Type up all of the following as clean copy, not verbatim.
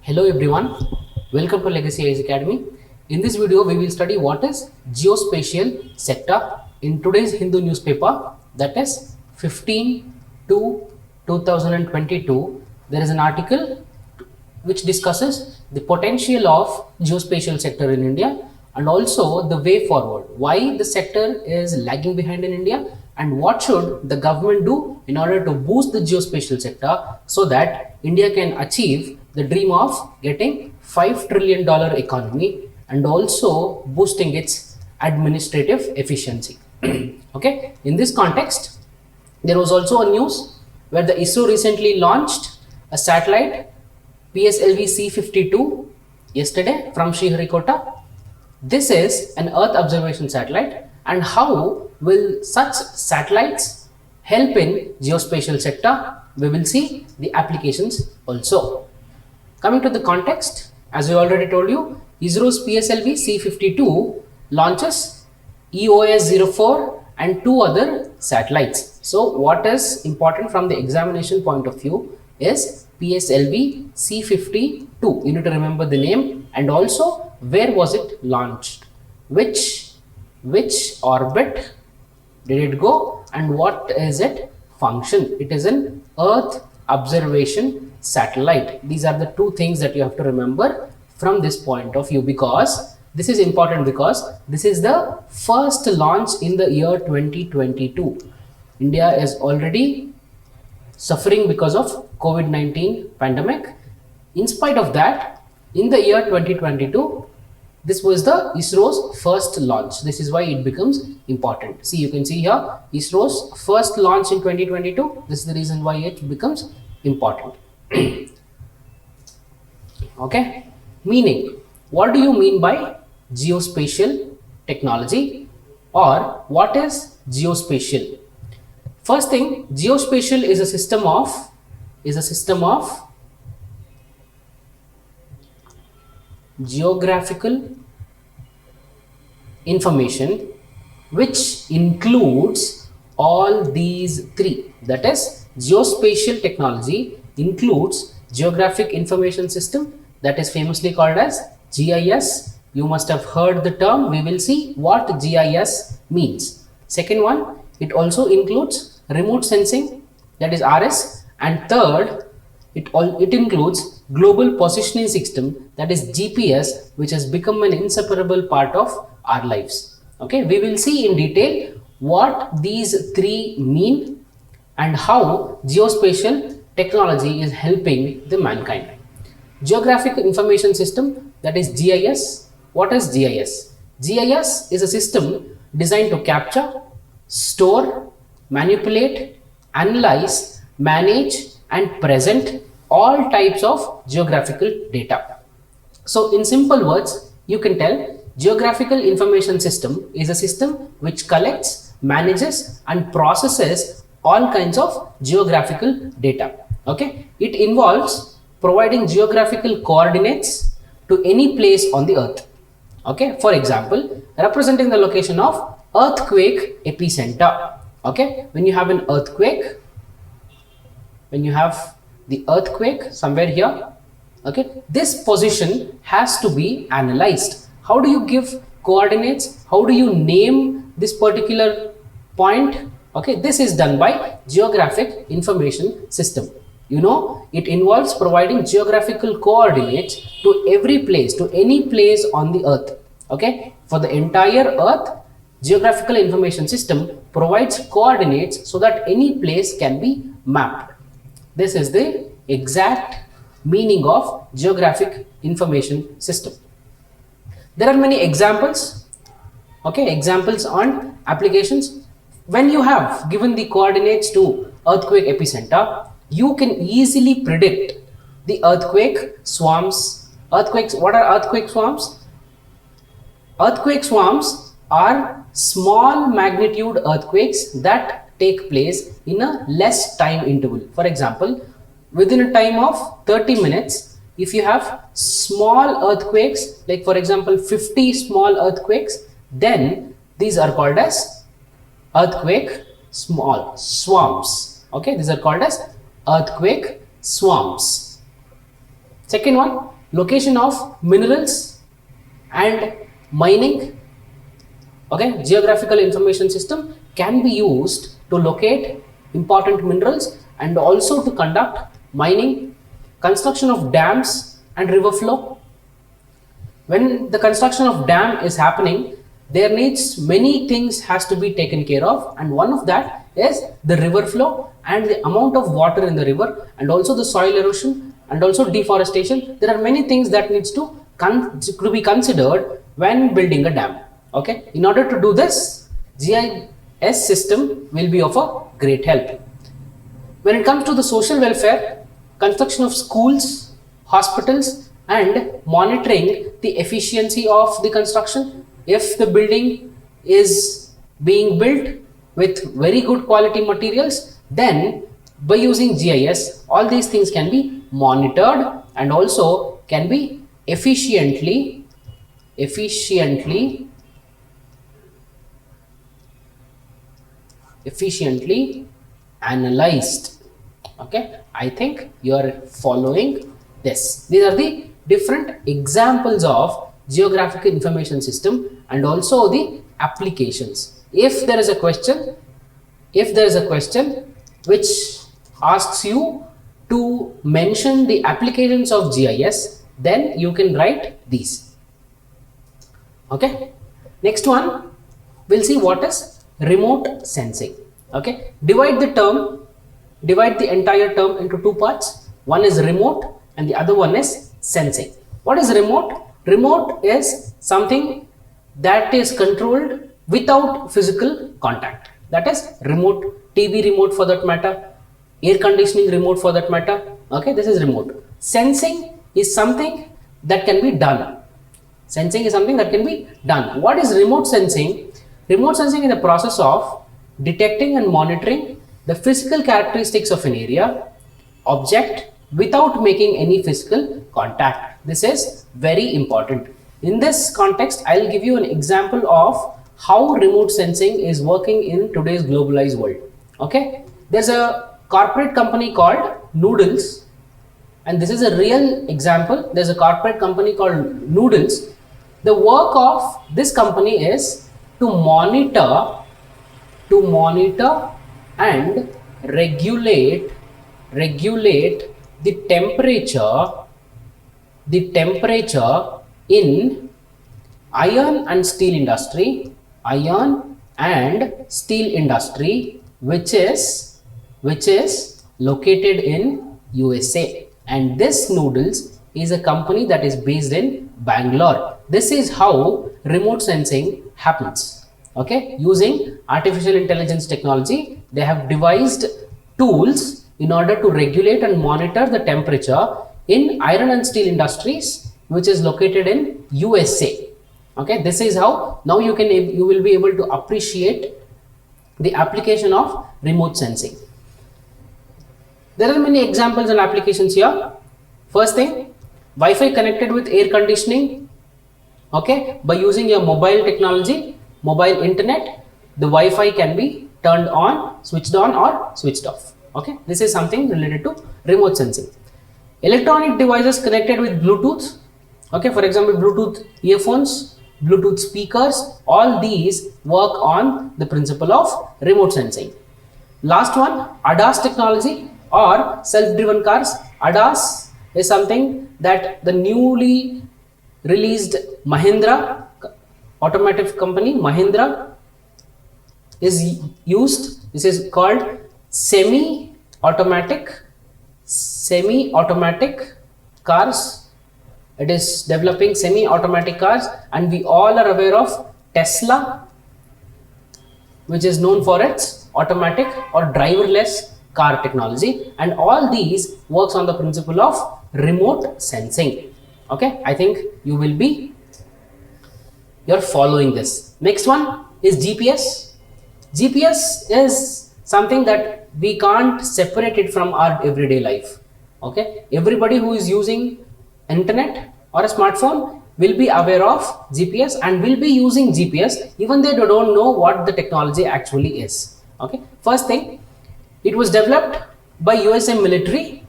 Hello everyone, welcome to Legacy IAS Academy. In this video, we will study what is geospatial sector in today's Hindu newspaper, that is 15 to 2022. There is an article which discusses the potential of geospatial sector in India and also the way forward, why the sector is lagging behind in India and what should the government do in order to boost the geospatial sector so that India can achieve the dream of getting $5 trillion economy and also boosting its administrative efficiency. Okay, in this context, there was also a news where the ISRO recently launched a satellite PSLV C52 yesterday from Sriharikota. This is an Earth observation satellite, and how will such satellites help in geospatial sector? We will see the applications also. Coming to the context, as we already told you, ISRO's PSLV C52 launches EOS-04 and two other satellites. So what is important from the examination point of view is PSLV C52. You need to remember the name and also where was it launched, which orbit did it go, and what is it function. It is an Earth observation satellite. These are the two things that you have to remember from this point of view, because this is important because this is the first launch in the year 2022. India is already suffering because of COVID-19 pandemic. In spite of that, in the year 2022, this was the ISRO's first launch. This is why it becomes important. See, you can see here ISRO's first launch in 2022. This is the reason why it becomes important. Okay, meaning, what do you mean by geospatial technology, or what is geospatial? First thing, geospatial is a system of geographical information which includes all these three. That is, geospatial technology includes geographic information system, that is famously called as GIS. You must have heard the term. We will see what GIS means. Second one, it also includes remote sensing, that is RS, and third, it includes global positioning system, that is GPS, which has become an inseparable part of our lives. Okay, we will see in detail what these three mean and how geospatial technology is helping the mankind. Geographic information system, that is GIS. What is GIS? GIS is a system designed to capture, store, manipulate, analyze, manage and present all types of geographical data. So in simple words, you can tell geographical information system is a system which collects, manages and processes all kinds of geographical data. Okay, it involves providing geographical coordinates to any place on the earth. Okay, for example, representing the location of earthquake epicenter. Okay, when you have an earthquake, when you have the earthquake somewhere here, okay, this position has to be analyzed. How do you give coordinates? How do you name this particular point? Okay, this is done by geographic information system. You know, it involves providing geographical coordinates to every place, to any place on the earth. Okay, for the entire earth, geographical information system provides coordinates so that any place can be mapped. This is the exact meaning of geographic information system. There are many examples. Okay, examples on applications. When you have given the coordinates to earthquake epicenter, you can easily predict the earthquake swarms. Earthquakes, what are earthquake swarms? Earthquake swarms are small magnitude earthquakes that take place in a less time interval. For example, within a time of 30 minutes, if you have small earthquakes, like for example 50 small earthquakes, then these are called as earthquake small swarms. Okay, these are called as earthquake swarms. Second one, location of minerals and mining. Okay, geographical information system can be used to locate important minerals and also to conduct mining, construction of dams and river flow. When the construction of dam is happening, there needs many things has to be taken care of, and one of that is the river flow and the amount of water in the river, and also the soil erosion and also deforestation. There are many things that needs to be considered when building a dam. Okay, in order to do this, GIS system will be of a great help. When it comes to the social welfare, construction of schools, hospitals, and monitoring the efficiency of the construction. If the building is being built with very good quality materials, then by using GIS, all these things can be monitored and also can be efficiently analyzed. Okay, I think you are following this. These are the different examples of geographic information system and also the applications. If there is a question which asks you to mention the applications of GIS, then you can write these. Okay, next one, we'll see what is remote sensing. Okay, divide the entire term into two parts. One is remote and the other one is sensing. What is remote? Remote is something that is controlled without physical contact. That is remote. TV remote for that matter, air conditioning remote for that matter. Okay, this is remote. Sensing is something that can be done. What is remote sensing? Remote sensing is the process of detecting and monitoring the physical characteristics of an area, object, without making any physical contact. This is very important. In this context, I will give you an example of how remote sensing is working in today's globalized world. Okay, there's a corporate company called Noodles, and this is a real example. There's a corporate company called Noodles. The work of this company is to monitor and regulate the temperature in iron and steel industry, which is located in USA. And this Noodles is a company that is based in Bangalore. This is how remote sensing happens. Okay, using artificial intelligence technology, they have devised tools in order to regulate and monitor the temperature in iron and steel industries, which is located in USA. Okay, this is how now you will be able to appreciate the application of remote sensing. There are many examples and applications here. First thing, Wi-Fi connected with air conditioning. Okay, by using your mobile technology, mobile internet, the Wi-Fi can be turned on, switched on or switched off. Okay, this is something related to remote sensing. Electronic devices connected with Bluetooth. Okay, for example, Bluetooth earphones, Bluetooth speakers, all these work on the principle of remote sensing. Last one, ADAS technology or self-driven cars. ADAS is something that the newly released Mahindra automotive company Mahindra is used. This is called semi-automatic cars. It is developing semi-automatic cars, and we all are aware of Tesla, which is known for its automatic or driverless car technology, and all these works on the principle of remote sensing. Okay, I think you're following this. Next one is GPS. GPS is something that we can't separate it from our everyday life. Okay, everybody who is using internet or a smartphone will be aware of GPS and will be using GPS even they don't know what the technology actually is. Okay, first thing, it was developed by USA military.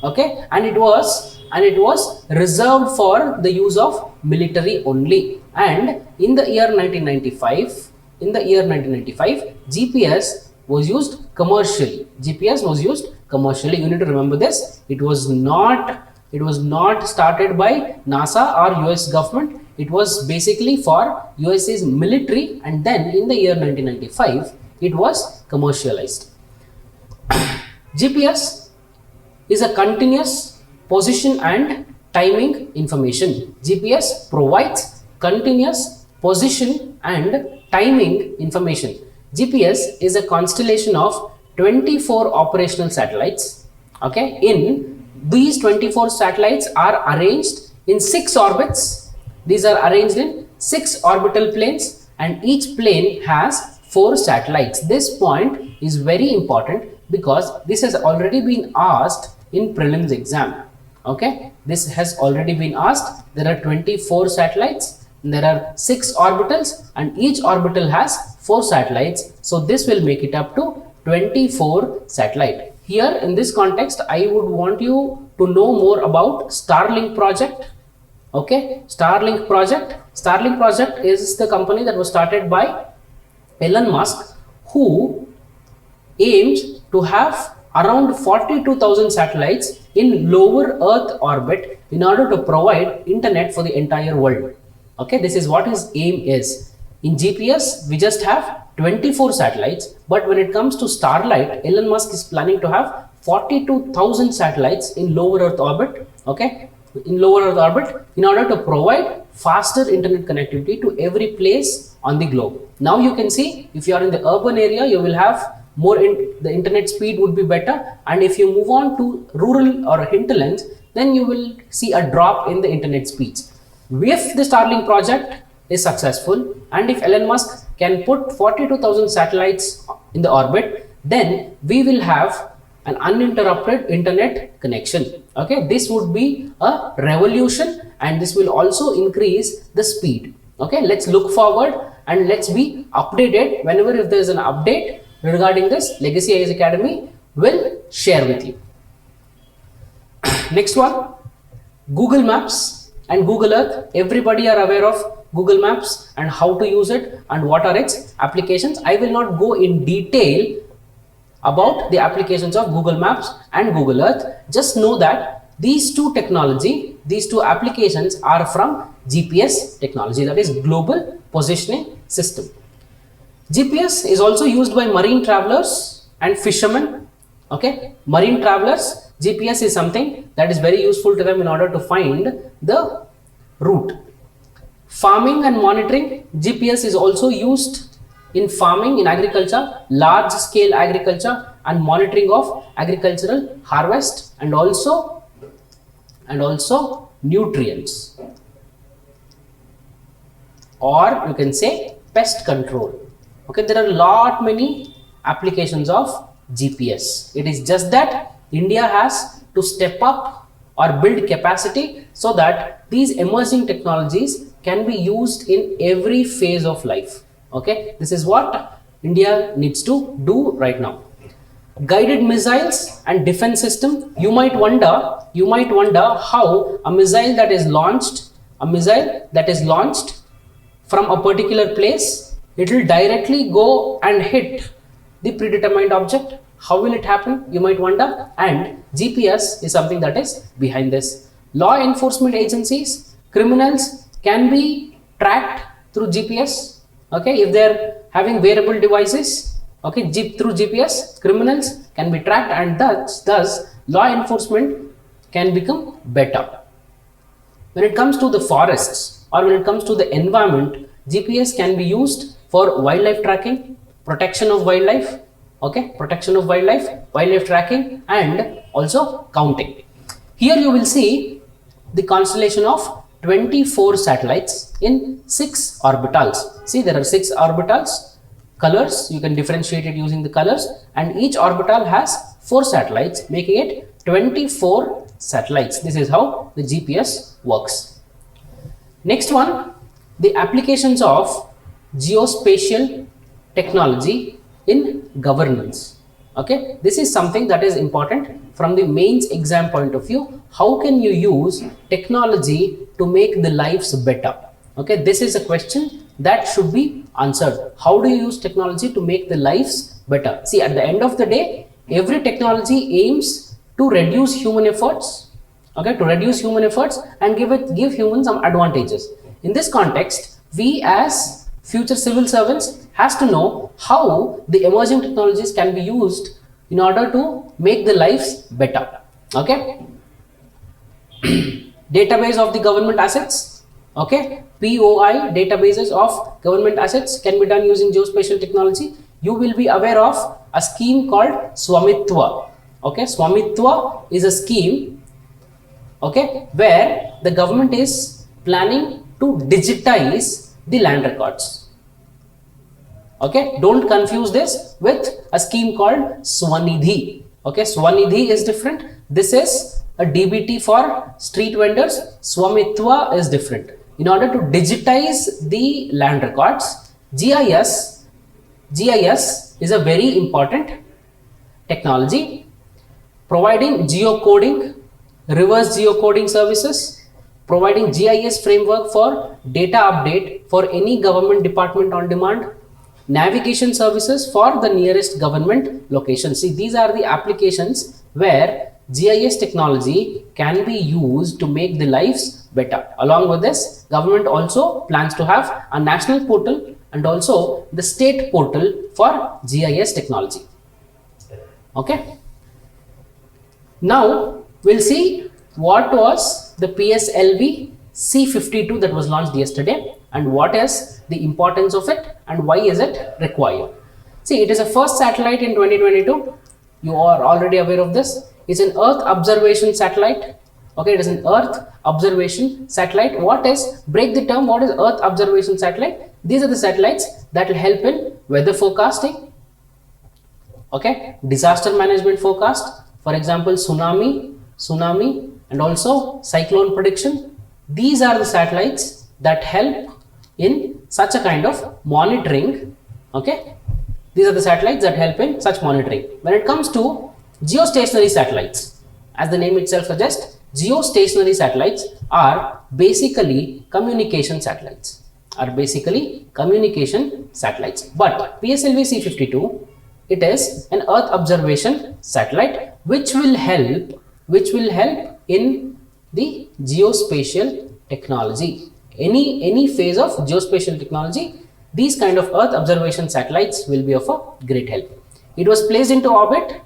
Okay, and it was and it was reserved for the use of military only. And in the year 1995, GPS was used commercially. GPS was used commercially. You need to remember this. It was not started by NASA or US government. It was basically for USA's military, and then in the year 1995 it was commercialized. GPS is a continuous position and timing information. GPS provides continuous position and timing information. GPS is a constellation of 24 operational satellites. Okay, in these 24 satellites are arranged in 6 orbits. These are arranged in 6 orbital planes, and each plane has 4 satellites. This point is very important because this has already been asked in prelims exam. Okay, this has already been asked. There are 24 satellites, there are 6 orbitals, and each orbital has 4 satellites. So this will make it up to 24 satellite. Here in this context, I would want you to know more about Starlink project. Okay, Starlink project is the company that was started by Elon Musk, who aims to have around 42,000 satellites in lower Earth orbit in order to provide internet for the entire world. Okay, this is what his aim is. In GPS, we just have 24 satellites, but when it comes to Starlink, Elon Musk is planning to have 42,000 satellites in lower Earth orbit. Okay, in lower Earth orbit, in order to provide faster internet connectivity to every place on the globe. Now you can see, if you are in the urban area, you will have more the internet speed would be better, and if you move on to rural or hinterlands, then you will see a drop in the internet speeds. If the Starlink project is successful, and if Elon Musk can put 42,000 satellites in the orbit, then we will have an uninterrupted internet connection. Okay, this would be a revolution, and this will also increase the speed. Okay, let's look forward and let's be updated. Whenever if there is an update regarding this, Legacy IAS Academy will share with you. Next one, Google Maps and Google Earth. Everybody are aware of Google Maps and how to use it and what are its applications. I will not go in detail about the applications of Google Maps and Google Earth. Just know that these two applications are from GPS technology, that is Global Positioning System. GPS is also used by marine travelers and fishermen. Okay, marine travelers, GPS is something that is very useful to them in order to find the route. Farming and monitoring, GPS is also used in farming, in agriculture, large scale agriculture, and monitoring of agricultural harvest, and also nutrients, or you can say pest control. Okay, there are many applications of GPS. It is just that India has to step up or build capacity so that these emerging technologies can be used in every phase of life. Okay, this is what India needs to do right now. Guided missiles and defense system. You might wonder how a missile that is launched from a particular place, it will directly go and hit the predetermined object. How will it happen? You might wonder. And GPS is something that is behind this. Law enforcement agencies, criminals can be tracked through GPS. Okay, if they are having wearable devices, okay, through GPS, criminals can be tracked, and thus law enforcement can become better. When it comes to the forests or when it comes to the environment, GPS can be used for wildlife tracking, protection of wildlife, okay, wildlife tracking, and also counting. Here you will see the constellation of 24 satellites in 6 orbitals. See, there are 6 orbitals. Colors, you can differentiate it using the colors, and each orbital has 4 satellites, making it 24 satellites. This is how the GPS works. Next one, the applications of geospatial technology in governance. Okay, this is something that is important from the mains exam point of view. How can you use technology to make the lives better? Okay, this is a question that should be answered. How do you use technology to make the lives better? See, at the end of the day, every technology aims to reduce human efforts, okay, to reduce human efforts and give humans some advantages. In this context, we as future civil servants has to know how the emerging technologies can be used in order to make the lives better. Okay, database of the government assets. Okay, POI databases of government assets can be done using geospatial technology. You will be aware of a scheme called Swamitwa. Okay, Swamitwa is a scheme, okay, where the government is planning to digitize the land records. Okay, don't confuse this with a scheme called Swanidhi. Okay, Swanidhi is different. This is a DBT for street vendors. Swamitwa is different. In order to digitize the land records, GIS is a very important technology, providing geocoding, reverse geocoding services, providing GIS framework for data update for any government department on demand, navigation services for the nearest government location. See, these are the applications where GIS technology can be used to make the lives better. Along with this, government also plans to have a national portal and also the state portal for GIS technology. Okay. Now we'll see what was the PSLV C52 that was launched yesterday and what is the importance of it and why is it required. See, it is a first satellite in 2022. You are already aware of this. It's an Earth observation satellite. Okay, it is an Earth observation satellite. What is, break the term, what is Earth observation satellite? These are the satellites that will help in weather forecasting, okay, disaster management forecast, for example, tsunami, and also cyclone prediction. These are the satellites that help in such a kind of monitoring. Okay, these are the satellites that help in such monitoring. When it comes to geostationary satellites, as the name itself suggests, geostationary satellites are basically communication satellites. But PSLV C52, it is an Earth observation satellite which will help in the geospatial technology. Any phase of geospatial technology, these kind of Earth observation satellites will be of a great help. It was placed into orbit,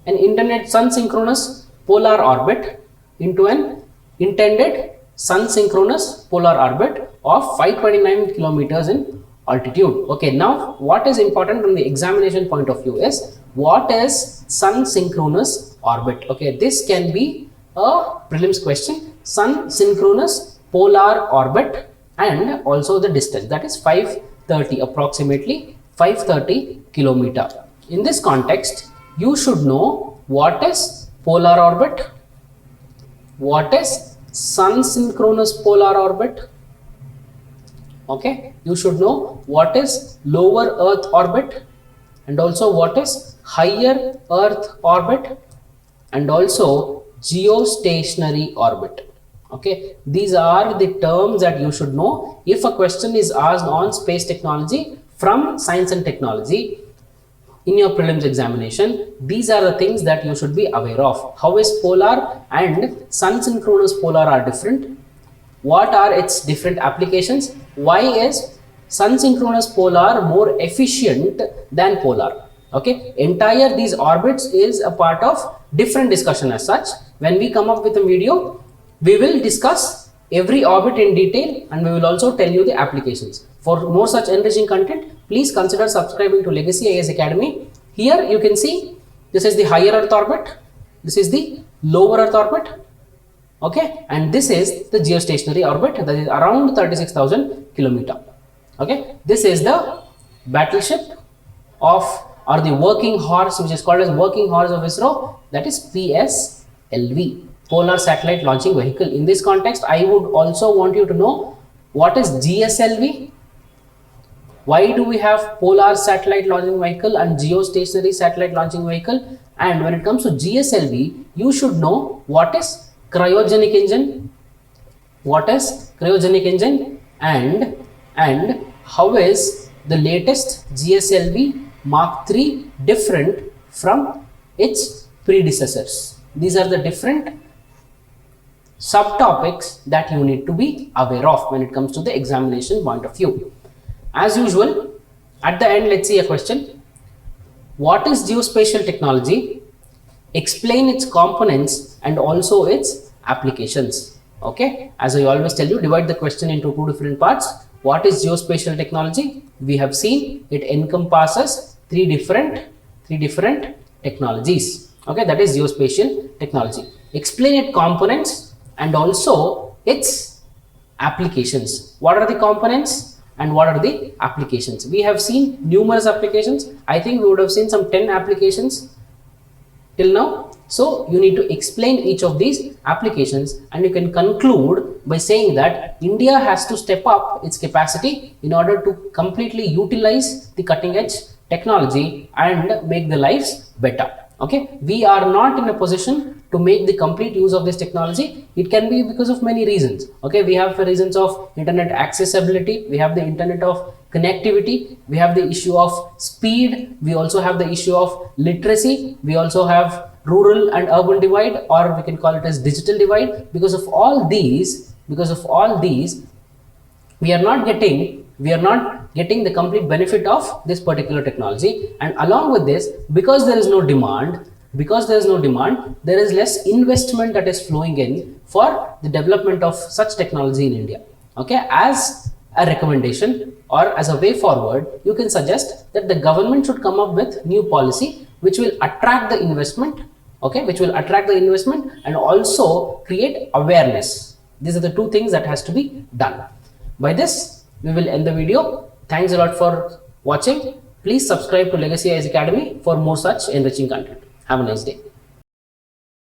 an intended sun synchronous polar orbit, into an intended sun synchronous polar orbit of 529 kilometers in altitude. Okay, now what is important from the examination point of view is what is sun synchronous orbit. Okay, this can be a prelims question. Sun synchronous polar orbit and also the distance, that is 530, approximately 530 kilometer. In this context, you should know what is polar orbit, what is sun synchronous polar orbit. Okay, you should know what is lower Earth orbit and also what is higher Earth orbit and also geostationary orbit. Okay, these are the terms that you should know if a question is asked on space technology from science and technology in your prelims examination. These are the things that you should be aware of. How is polar and sun synchronous polar are different? What are its different applications? Why is sun synchronous polar more efficient than polar? Okay, entire these orbits is a part of different discussion as such. When we come up with a video, we will discuss every orbit in detail and we will also tell you the applications. For more such enriching content, please consider subscribing to Legacy IAS Academy. Here you can see this is the higher Earth orbit, this is the lower Earth orbit, okay, and this is the geostationary orbit, that is around 36,000 kilometer. Okay, this is the battleship of, or the working horse, which is called as working horse of ISRO, that is PSLV, Polar Satellite Launching Vehicle. In this context, I would also want you to know what is GSLV. Why do we have polar satellite launching vehicle and geostationary satellite launching vehicle? And when it comes to GSLV, you should know what is cryogenic engine, and how is the latest GSLV Mark III different from its predecessors. These are the different subtopics that you need to be aware of when it comes to the examination point of view. As usual, at the end, let's see a question. What is geospatial technology? Explain its components and also its applications. Okay, as I always tell you, divide the question into two different parts. What is geospatial technology? We have seen it encompasses three different technologies. Okay, that is geospatial technology. Explain its components and also its applications. What are the components and what are the applications? We have seen numerous applications. I think we would have seen some 10 applications till now. So you need to explain each of these applications, and you can conclude by saying that India has to step up its capacity in order to completely utilize the cutting edge technology and make the lives better. Okay, we are not in a position to make the complete use of this technology. It can be because of many reasons. Okay, we have the reasons of internet accessibility, we have the internet of connectivity, we have the issue of speed, we also have the issue of literacy, we also have rural and urban divide, or we can call it as digital divide. Because of all these, we are not getting the complete benefit of this particular technology. And along with this, because there is no demand, there is less investment that is flowing in for the development of such technology in India. Okay, as a recommendation or as a way forward, you can suggest that the government should come up with new policy which will attract the investment. Okay, which will attract the investment and also create awareness. These are the two things that has to be done. By this, we will end the video. Thanks a lot for watching. Please subscribe to Legacy IAS Academy for more such enriching content. Have a nice day.